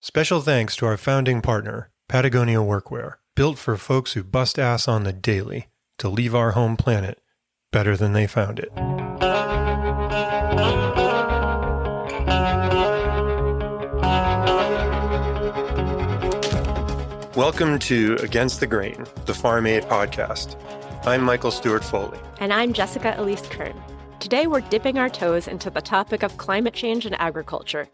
Special thanks to our founding partner, Patagonia Workwear, built for folks who bust ass on the daily to leave our home planet better than they found it. Welcome to Against the Grain, the Farm Aid podcast. I'm Michael Stewart Foley. And I'm Jessica Elise Kern. Today we're dipping our toes into the topic of climate change and agriculture.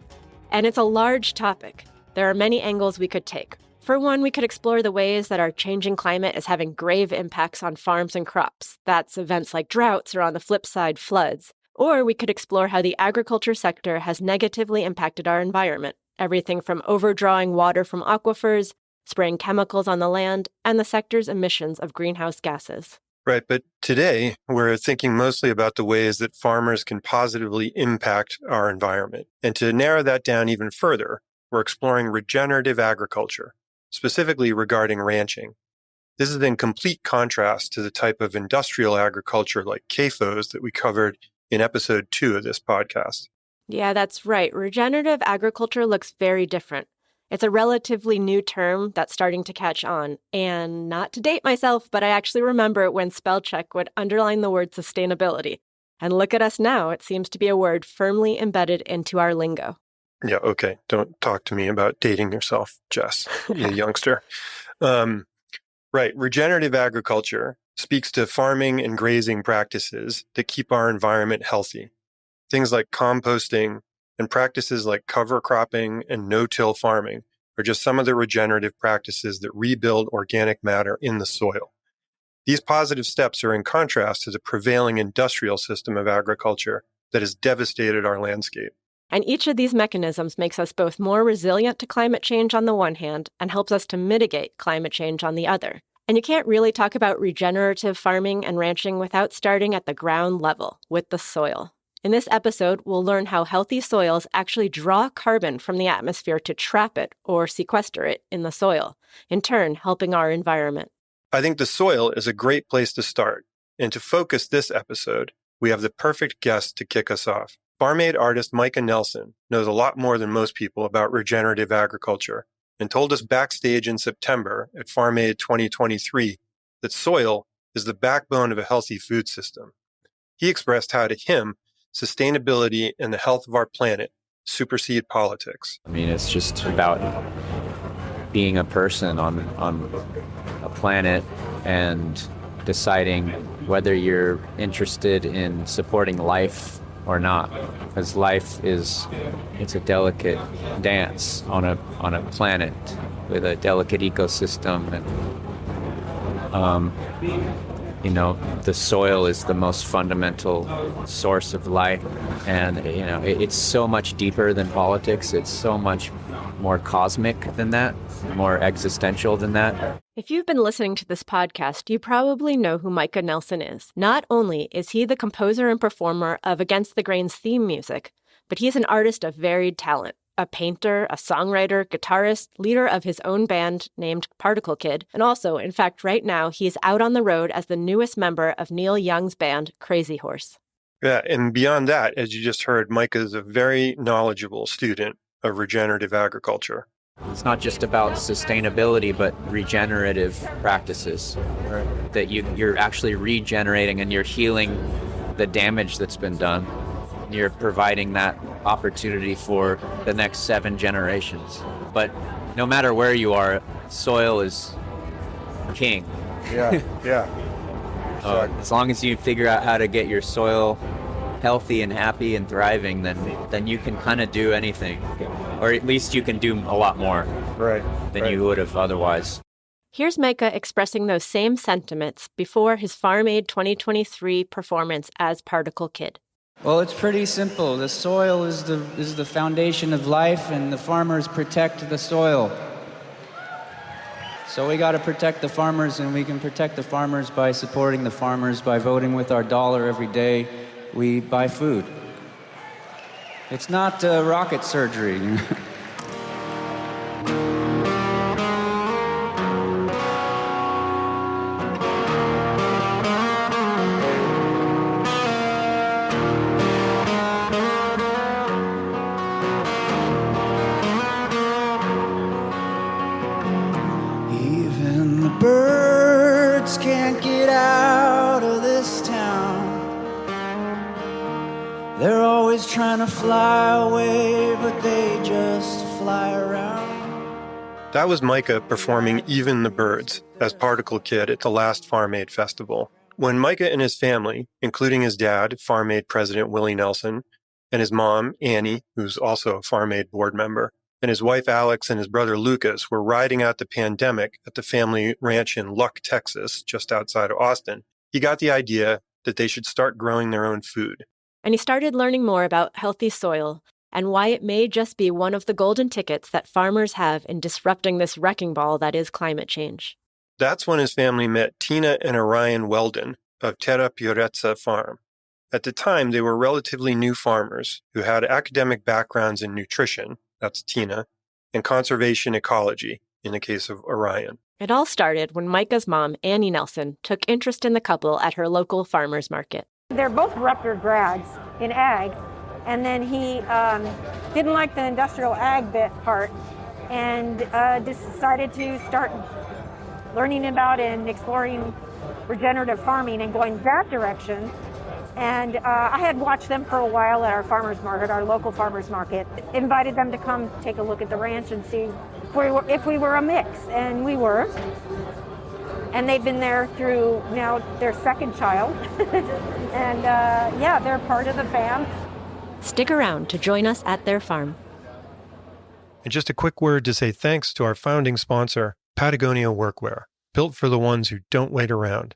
And it's a large topic. There are many angles we could take. For one, we could explore the ways that our changing climate is having grave impacts on farms and crops. That's events like droughts or, on the flip side, floods. Or we could explore how the agriculture sector has negatively impacted our environment. Everything from overdrawing water from aquifers, spraying chemicals on the land, and the sector's emissions of greenhouse gases. Right, but today we're thinking mostly about the ways that farmers can positively impact our environment. And to narrow that down even further, we're exploring regenerative agriculture, specifically regarding ranching. This is in complete contrast to the type of industrial agriculture like CAFOs that we covered in episode 2 of this podcast. Yeah, that's right. Regenerative agriculture looks very different. It's a relatively new term that's starting to catch on. And not to date myself, but I actually remember when spell check would underline the word sustainability. And look at us now. It seems to be a word firmly embedded into our lingo. Yeah, okay. Don't talk to me about dating yourself, Jess, you youngster. Right. Regenerative agriculture speaks to farming and grazing practices that keep our environment healthy. Things like composting and practices like cover cropping and no-till farming are just some of the regenerative practices that rebuild organic matter in the soil. These positive steps are in contrast to the prevailing industrial system of agriculture that has devastated our landscape. And each of these mechanisms makes us both more resilient to climate change on the one hand and helps us to mitigate climate change on the other. And you can't really talk about regenerative farming and ranching without starting at the ground level, with the soil. In this episode, we'll learn how healthy soils actually draw carbon from the atmosphere to trap it or sequester it in the soil, in turn helping our environment. I think the soil is a great place to start. And to focus this episode, we have the perfect guest to kick us off. Farm Aid artist Micah Nelson knows a lot more than most people about regenerative agriculture and told us backstage in September at Farm Aid 2023 that soil is the backbone of a healthy food system. He expressed how, to him, sustainability and the health of our planet supersede politics. I mean, it's just about being a person on a planet and deciding whether you're interested in supporting life or not. Because life it's a delicate dance on a planet with a delicate ecosystem, and the soil is the most fundamental source of life. And, it's so much deeper than politics. It's so much more cosmic than that, more existential than that. If you've been listening to this podcast, you probably know who Micah Nelson is. Not only is he the composer and performer of Against the Grain's theme music, but he's an artist of varied talent. A painter, a songwriter, guitarist, leader of his own band named Particle Kid, and also, in fact, right now, he's out on the road as the newest member of Neil Young's band, Crazy Horse. Yeah, and beyond that, as you just heard, Micah is a very knowledgeable student of regenerative agriculture. It's not just about sustainability, but regenerative practices, that you're actually regenerating and you're healing the damage that's been done. You're providing that opportunity for the next 7 generations. But no matter where you are, soil is king. Yeah. As long as you figure out how to get your soil healthy and happy and thriving, then you can kind of do anything. Or at least you can do a lot more than you would have otherwise. Here's Micah expressing those same sentiments before his Farm Aid 2023 performance as Particle Kid. Well, it's pretty simple. The soil is the foundation of life, and the farmers protect the soil. So we got to protect the farmers, and we can protect the farmers by supporting the farmers, by voting with our dollar every day we buy food. It's not rocket surgery. just can't get out of this town. They're always trying to fly away, but they just fly around. That was Micah performing Even the Birds as Particle Kid at the last Farm Aid Festival. When Micah and his family, including his dad, Farm Aid President Willie Nelson, and his mom, Annie, who's also a Farm Aid board member, and his wife Alex and his brother Lucas were riding out the pandemic at the family ranch in Luck, Texas, just outside of Austin, he got the idea that they should start growing their own food. And he started learning more about healthy soil and why it may just be one of the golden tickets that farmers have in disrupting this wrecking ball that is climate change. That's when his family met Tina and Orion Weldon of Terra Purezza Farm. At the time, they were relatively new farmers who had academic backgrounds in nutrition, that's Tina, and conservation ecology, in the case of Orion. It all started when Micah's mom, Annie Nelson, took interest in the couple at her local farmers market. They're both Rutgers grads in ag, and then he didn't like the industrial ag bit part and decided to start learning about and exploring regenerative farming and going that direction. And I had watched them for a while at our farmers market, our local farmers market, invited them to come take a look at the ranch and see if we were a mix, and we were. And they've been there through now their second child. And yeah, they're part of the fam. Stick around to join us at their farm. And just a quick word to say thanks to our founding sponsor, Patagonia Workwear, built for the ones who don't wait around,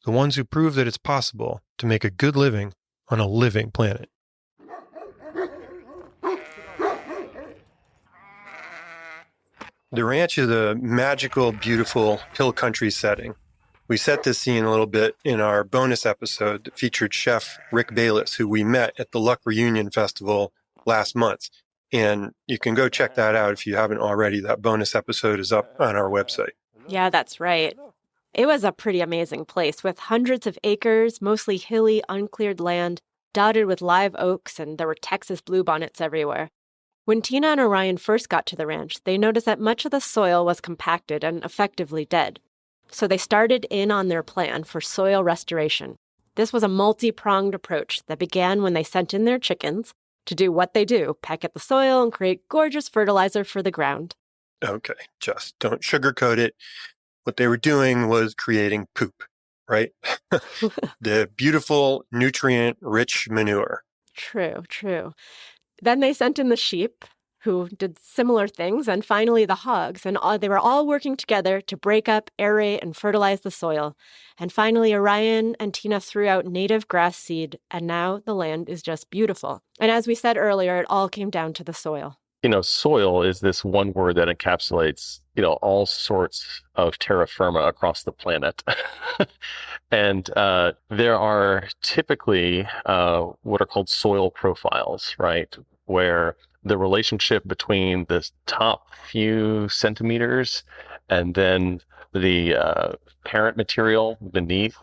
the ones who prove that it's possible to make a good living on a living planet. The ranch is a magical, beautiful hill country setting. We set this scene a little bit in our bonus episode that featured Chef Rick Bayless, who we met at the Luck Reunion Festival last month. And you can go check that out if you haven't already. That bonus episode is up on our website. Yeah, that's right. It was a pretty amazing place with hundreds of acres, mostly hilly, uncleared land, dotted with live oaks, and there were Texas bluebonnets everywhere. When Tina and Orion first got to the ranch, they noticed that much of the soil was compacted and effectively dead. So they started in on their plan for soil restoration. This was a multi-pronged approach that began when they sent in their chickens to do what they do, peck at the soil and create gorgeous fertilizer for the ground. Okay, just don't sugarcoat it. What they were doing was creating poop, right? The beautiful, nutrient-rich manure. True. Then they sent in the sheep, who did similar things, and finally the hogs, and they were all working together to break up, aerate, and fertilize the soil. And finally, Orion and Tina threw out native grass seed, and now the land is just beautiful. And as we said earlier, it all came down to the soil. Soil is this one word that encapsulates, all sorts of terra firma across the planet. And there are typically what are called soil profiles, right? Where the relationship between the top few centimeters and then the parent material beneath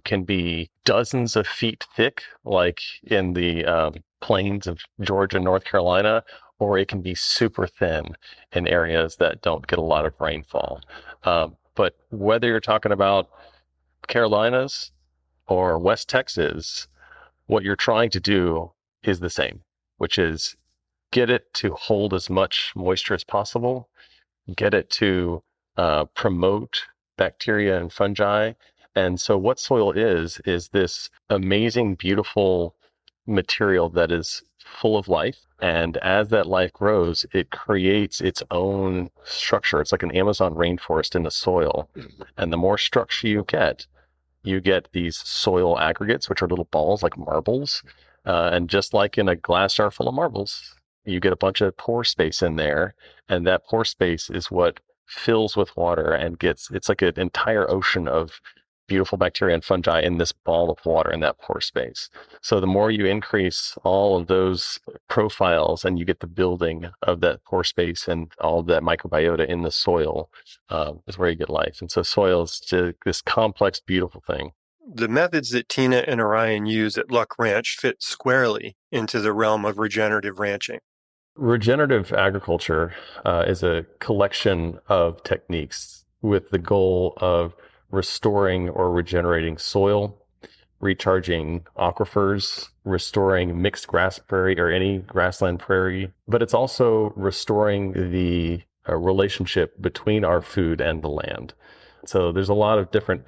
can be dozens of feet thick, like in the plains of Georgia, North Carolina, or it can be super thin in areas that don't get a lot of rainfall. But whether you're talking about Carolinas or West Texas, what you're trying to do is the same, which is get it to hold as much moisture as possible, get it to promote bacteria and fungi. And so what soil is this amazing, beautiful material that is full of life. And as that life grows, it creates its own structure. It's like an Amazon rainforest in the soil. And the more structure you get these soil aggregates, which are little balls like marbles. And just like in a glass jar full of marbles, you get a bunch of pore space in there. And that pore space is what fills with water and it's like an entire ocean of beautiful bacteria and fungi in this ball of water in that pore space. So the more you increase all of those profiles and you get the building of that pore space and all of that microbiota in the soil is where you get life. And so soil is just this complex, beautiful thing. The methods that Tina and Orion use at Luck Ranch fit squarely into the realm of regenerative ranching. Regenerative agriculture is a collection of techniques with the goal of restoring or regenerating soil, recharging aquifers, restoring mixed grass prairie or any grassland prairie, but it's also restoring the relationship between our food and the land. So there's a lot of different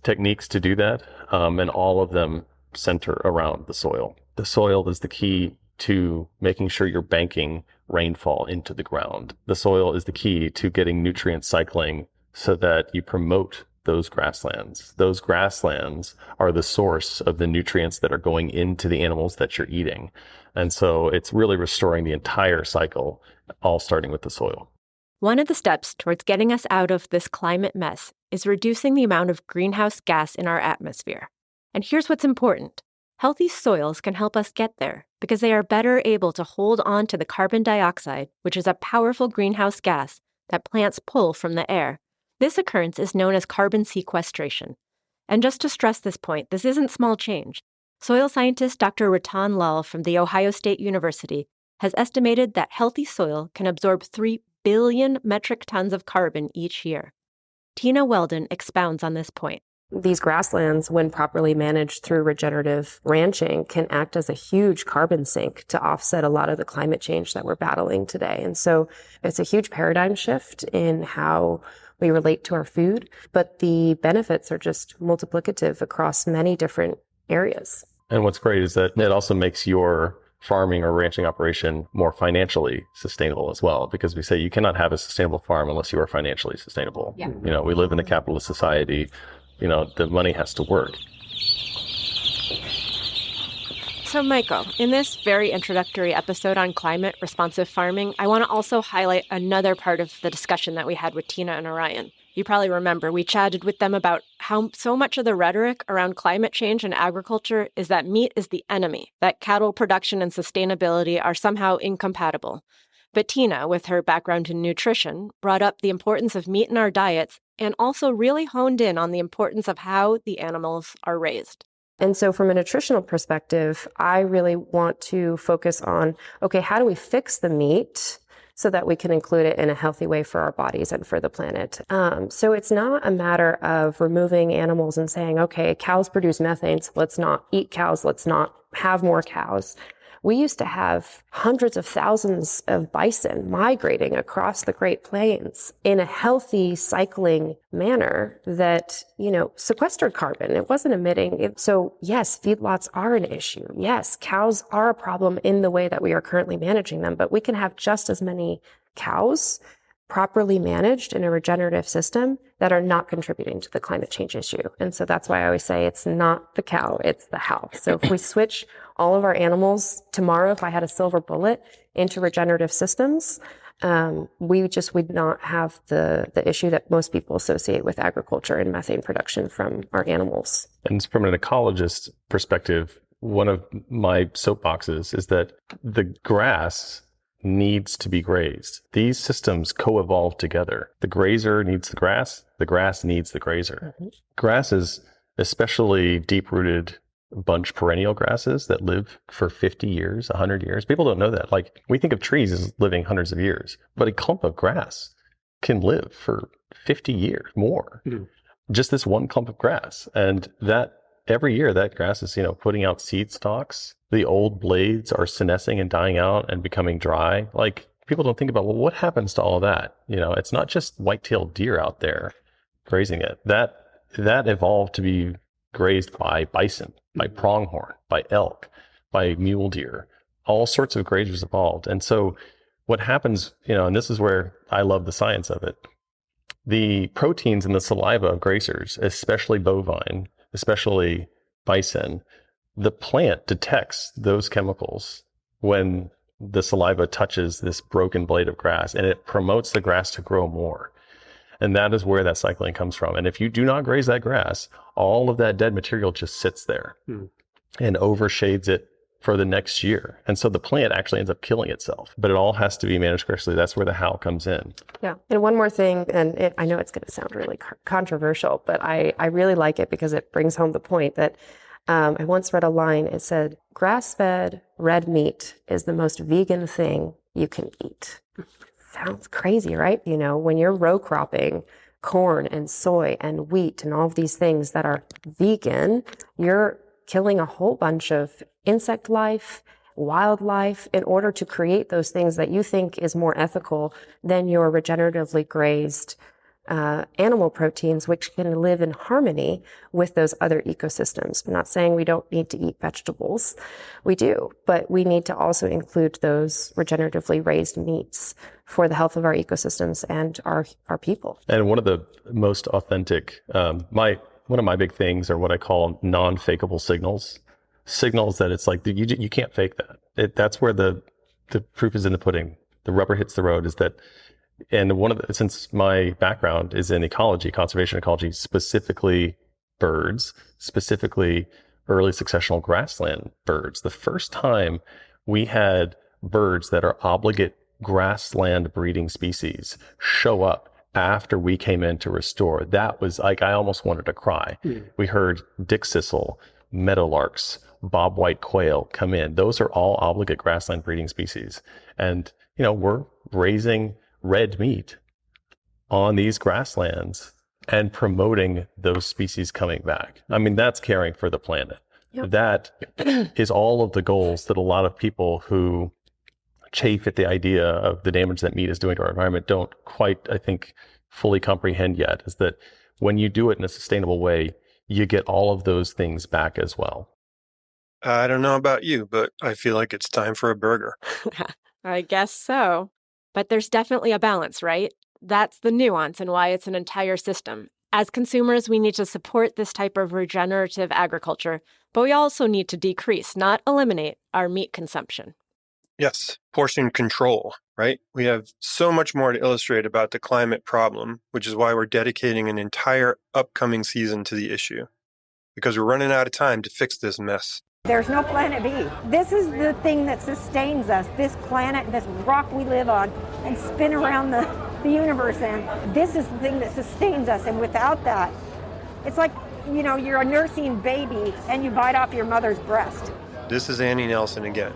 techniques to do that, and all of them center around the soil. The soil is the key to making sure you're banking rainfall into the ground. The soil is the key to getting nutrient cycling so that you promote those grasslands. Those grasslands are the source of the nutrients that are going into the animals that you're eating. And so it's really restoring the entire cycle, all starting with the soil. One of the steps towards getting us out of this climate mess is reducing the amount of greenhouse gas in our atmosphere. And here's what's important. Healthy soils can help us get there because they are better able to hold on to the carbon dioxide, which is a powerful greenhouse gas that plants pull from the air. This occurrence is known as carbon sequestration. And just to stress this point, this isn't small change. Soil scientist Dr. Ratan Lal from The Ohio State University has estimated that healthy soil can absorb 3 billion metric tons of carbon each year. Tina Weldon expounds on this point. These grasslands, when properly managed through regenerative ranching, can act as a huge carbon sink to offset a lot of the climate change that we're battling today. And so it's a huge paradigm shift in how we relate to our food, but the benefits are just multiplicative across many different areas. And what's great is that it also makes your farming or ranching operation more financially sustainable as well, because we say you cannot have a sustainable farm unless you are financially sustainable. Yeah. We live in a capitalist society. The money has to work. So, Michael, in this very introductory episode on climate responsive farming, I want to also highlight another part of the discussion that we had with Tina and Orion. You probably remember we chatted with them about how so much of the rhetoric around climate change and agriculture is that meat is the enemy, that cattle production and sustainability are somehow incompatible. But Tina, with her background in nutrition, brought up the importance of meat in our diets and also really honed in on the importance of how the animals are raised. And so from a nutritional perspective, I really want to focus on, okay, how do we fix the meat so that we can include it in a healthy way for our bodies and for the planet? So it's not a matter of removing animals and saying, okay, cows produce methane, so let's not eat cows, let's not have more cows. We used to have hundreds of thousands of bison migrating across the Great Plains in a healthy cycling manner that, sequestered carbon. It wasn't emitting. So yes, feedlots are an issue. Yes, cows are a problem in the way that we are currently managing them, but we can have just as many cows properly managed in a regenerative system that are not contributing to the climate change issue. And so that's why I always say it's not the cow, it's the how. So if we switch all of our animals tomorrow, if I had a silver bullet, into regenerative systems, we just would not have the issue that most people associate with agriculture and methane production from our animals. And from an ecologist perspective, one of my soapboxes is that the grass needs to be grazed. These systems co-evolve together. The grazer needs the grass needs the grazer. Mm-hmm. Grasses, especially deep-rooted bunch perennial grasses that live for 50 years, 100 years. People don't know that. Like, we think of trees as living hundreds of years, but a clump of grass can live for 50 years more. Mm-hmm. Just this one clump of grass. And that every year that grass is, putting out seed stalks. The old blades are senescing and dying out and becoming dry. Like, people don't think about, well, what happens to all of that? It's not just white-tailed deer out there grazing it. That evolved to be grazed by bison, by pronghorn, by elk, by mule deer. All sorts of grazers evolved. And so what happens, and this is where I love the science of it, the proteins in the saliva of grazers, especially bovine, especially bison, the plant detects those chemicals when the saliva touches this broken blade of grass, and it promotes the grass to grow more. And that is where that cycling comes from. And if you do not graze that grass, all of that dead material just sits there and overshades it for the next year. And so the plant actually ends up killing itself. But it all has to be managed correctly. That's where the how comes in. Yeah. And one more thing, and I know it's going to sound really controversial, but I really like it because it brings home the point that I once read a line. It said, grass-fed red meat is the most vegan thing you can eat. Sounds crazy, right? When you're row cropping corn and soy and wheat and all of these things that are vegan, you're killing a whole bunch of insect life, wildlife, in order to create those things that you think is more ethical than your regeneratively grazed animal proteins, which can live in harmony with those other ecosystems. I'm not saying we don't need to eat vegetables. We do, but we need to also include those regeneratively raised meats for the health of our ecosystems and our people. And one of the most authentic, one of my big things are what I call non-fakeable signals that it's like, you can't fake that. That's where the proof is in the pudding. The rubber hits the road is that. And since my background is in ecology, conservation ecology, specifically birds, specifically early successional grassland birds, the first time we had birds that are obligate grassland breeding species show up after we came in to restore, that was like, I almost wanted to cry. We heard dickcissel, meadowlarks, bobwhite quail come in. Those are all obligate grassland breeding species. And, we're raising red meat on these grasslands and promoting those species coming back. I mean, that's caring for the planet. Yep. That is all of the goals that a lot of people who chafe at the idea of the damage that meat is doing to our environment don't quite, I think, fully comprehend yet, is that when you do it in a sustainable way, you get all of those things back as well. I don't know about you, but I feel like it's time for a burger. I guess so. But there's definitely a balance, right? That's the nuance and why it's an entire system. As consumers, we need to support this type of regenerative agriculture, but we also need to decrease, not eliminate, our meat consumption. Yes, portion control, right? We have so much more to illustrate about the climate problem, which is why we're dedicating an entire upcoming season to the issue, because we're running out of time to fix this mess. There's no planet B. This is the thing that sustains us, this planet, this rock we live on and spin around the universe in. This is the thing that sustains us, and without that, it's like, you're a nursing baby and you bite off your mother's breast. This is Annie Nelson again.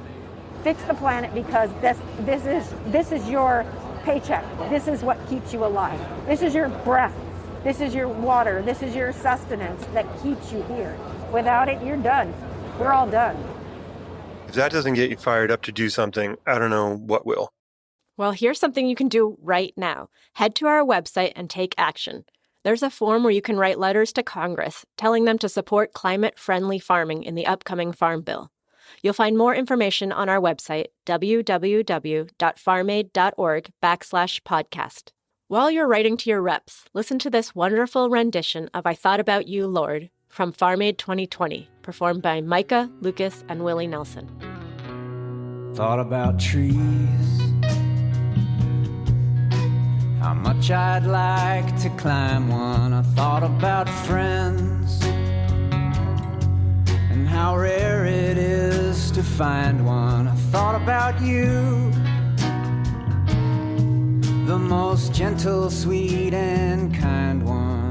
Fix the planet, because this is your paycheck. This is what keeps you alive. This is your breath. This is your water. This is your sustenance that keeps you here. Without it, you're done. We're all done. If that doesn't get you fired up to do something, I don't know what will. Well, here's something you can do right now. Head to our website and take action. There's a form where you can write letters to Congress telling them to support climate-friendly farming in the upcoming Farm Bill. You'll find more information on our website, www.farmaid.org/podcast. While you're writing to your reps, listen to this wonderful rendition of I Thought About You, Lord, from Farm Aid 2020, performed by Micah, Lucas, and Willie Nelson. Thought about trees, how much I'd like to climb one. I thought about friends and how rare it is to find one. I thought about you, the most gentle, sweet, and kind one.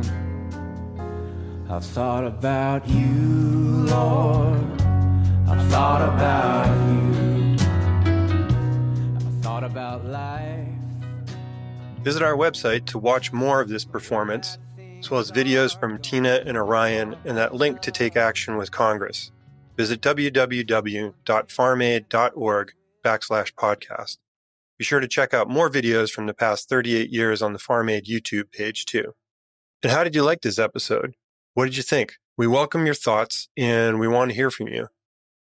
I thought about you, Lord. I thought about you. I thought about life. Visit our website to watch more of this performance, as well as videos from Tina and Orion and that link to take action with Congress. Visit www.farmaid.org/podcast. Be sure to check out more videos from the past 38 years on the Farm Aid YouTube page, too. And how did you like this episode? What did you think? We welcome your thoughts, and we want to hear from you.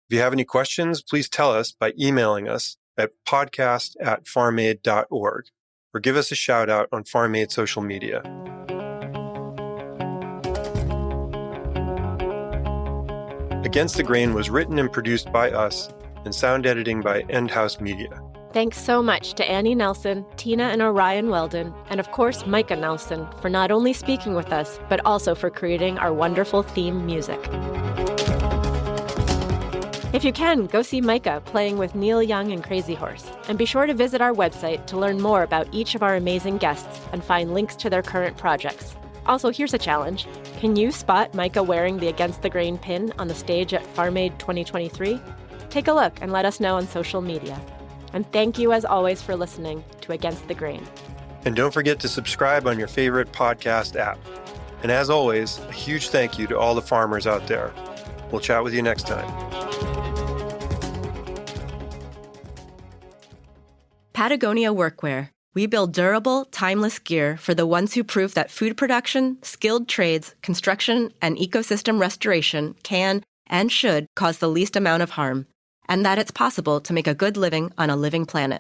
If you have any questions, please tell us by emailing us at podcast@farmaid.org, or give us a shout out on Farm Aid social media. Against the Grain was written and produced by us, and sound editing by Endhouse Media. Thanks so much to Annie Nelson, Tina and Orion Weldon, and of course Micah Nelson for not only speaking with us, but also for creating our wonderful theme music. If you can, go see Micah playing with Neil Young and Crazy Horse, and be sure to visit our website to learn more about each of our amazing guests and find links to their current projects. Also, here's a challenge. Can you spot Micah wearing the Against the Grain pin on the stage at Farm Aid 2023? Take a look and let us know on social media. And thank you, as always, for listening to Against the Grain. And don't forget to subscribe on your favorite podcast app. And as always, a huge thank you to all the farmers out there. We'll chat with you next time. Patagonia Workwear. We build durable, timeless gear for the ones who prove that food production, skilled trades, construction, and ecosystem restoration can and should cause the least amount of harm, and that it's possible to make a good living on a living planet.